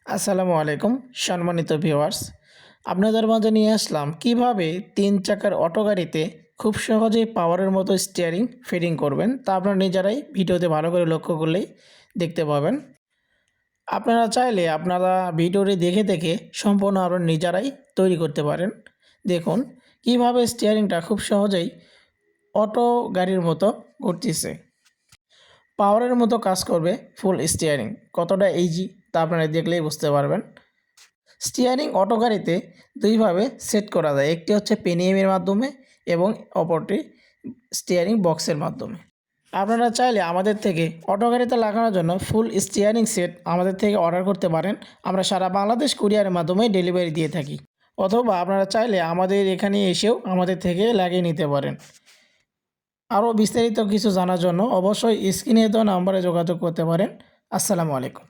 আসসালামু আলাইকুম সম্মানিত ভিউয়ার্স, আপনাদের মাঝে নিয়ে আসলাম কিভাবে ৩ চাকার অটো গাড়িতে খুব সহজেই পাওয়ারের মতো স্টিয়ারিং ফিটিং করবেন। তা আপনারা নিজেরাই ভিডিওতে ভালো করে লক্ষ্য করলেই দেখতে পাবেন। আপনারা চাইলে আপনারা ভিডিওটি দেখে দেখে সম্পূর্ণ আপনারা নিজেরাই তৈরি করতে পারেন। দেখুন কিভাবে স্টিয়ারিংটা খুব সহজেই অটো গাড়ির মতো ঘুরতেছে। পাওয়ারের মতো কাজ করবে ফুল স্টিয়ারিং, কতটা ইজি তা আপনারা দেখলেই বুঝতে পারবেন। স্টিয়ারিং অটো গাড়িতে দুইভাবে সেট করা যায়, একটি হচ্ছে পেনিয়ামের মাধ্যমে এবং অপরটি স্টিয়ারিং বক্সের মাধ্যমে। আপনারা চাইলে আমাদের থেকে অটো গাড়িতে লাগানোর জন্য ফুল স্টিয়ারিং সেট আমাদের থেকে অর্ডার করতে পারেন। আমরা সারা বাংলাদেশ কুরিয়ারের মাধ্যমে ডেলিভারি দিয়ে থাকি, অথবা আপনারা চাইলে আমাদের এখানে এসেও আমাদের থেকে লাগিয়ে নিতে পারেন। আরও বিস্তারিত কিছু জানার জন্য অবশ্যই স্ক্রিনে দেওয়া নাম্বারে যোগাযোগ করতে পারেন। আসসালামু আলাইকুম।